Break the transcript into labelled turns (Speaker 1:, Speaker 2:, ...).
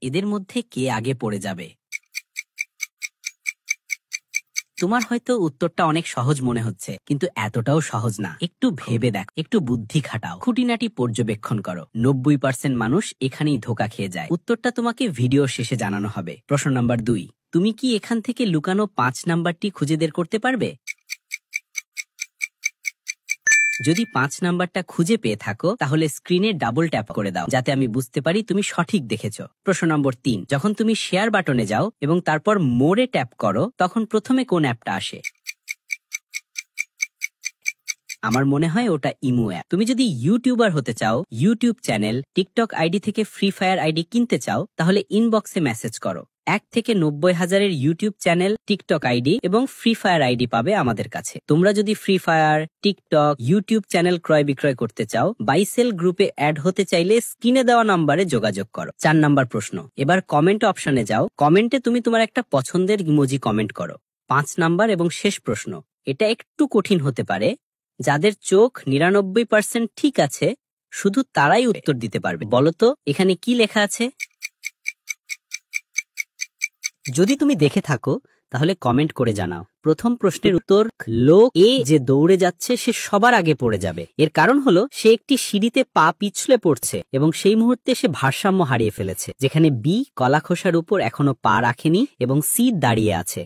Speaker 1: এদের মধ্যে কে আগে পড়ে যাবে? তোমার হয়তো উত্তরটা অনেক সহজ মনে হচ্ছে, কিন্তু এতটাও সহজ না। একটু ভেবে দেখো, একটু বুদ্ধি খাটাও, খুঁটিনাটি পর্যবেক্ষণ করো। 90% মানুষ এখানেই ধোঁকা খেয়ে যায়। উত্তরটা তোমাকে ভিডিও শেষে জানানো হবে। প্রশ্ন নাম্বার 2, তুমি কি এখান থেকে লুকানো 5 নাম্বারটি খুঁজে বের করতে পারবে? যদি 5 নাম্বারটা খুঁজে পেয়ে থাকো, তাহলে স্ক্রিনে ডাবল ট্যাপ করে দাও, যাতে আমি বুঝতে পারি তুমি সঠিক দেখেছো। প্রশ্ন নম্বর 3, যখন তুমি শেয়ার বাটনে যাও এবং তারপর মোরে ট্যাপ করো, তখন প্রথমে কোন অ্যাপটা আসে? আমার মনে হয় ওটা ইমো অ্যাপ। তুমি যদি ইউটিউবার হতে চাও, ইউটিউব চ্যানেল, টিকটক আইডি থেকে ফ্রি ফায়ার আইডি কিনতে চাও, তাহলে ইনবক্সে মেসেজ করো। 1 থেকে 90,000-এর ইউটিউব চ্যানেল, টিকটক আইডি এবং ফ্রি ফায়ার আইডি পাবে আমাদের কাছে। তোমরা যদি free fire, TikTok, YouTube channel ক্রয় বিক্রয় করতে চাও, বাইসেল গ্রুপে অ্যাড হতে চাইলে স্ক্রিনে দেওয়া নাম্বারে যোগাযোগ করো। 4 নাম্বার প্রশ্ন, এবার কমেন্ট অপশনে যাও। কমেন্টে তুমি তোমার একটা পছন্দের ইমোজি কমেন্ট করো। 5 নাম্বার এবং শেষ প্রশ্ন, এটা একটু কঠিন হতে পারে। যাদের চোখ 99% ঠিক আছে, শুধু তারাই উত্তর দিতে পারবে। বলতো এখানে কি লেখা আছে? যদি তুমি দেখে থাকো, তাহলে কমেন্ট করে জানাও। প্রথম প্রশ্নের উত্তর, লোক এ যে দৌড়ে যাচ্ছে সে সবার আগে পড়ে যাবে। এর কারণ হলো সে একটি সিঁড়িতে পা পিছলে পড়ছে এবং সেই মুহূর্তে সে ভারসাম্য হারিয়ে ফেলেছে। যেখানে বি কলা খোসার উপর এখনো পা রাখেনি এবং সি দাঁড়িয়ে আছে।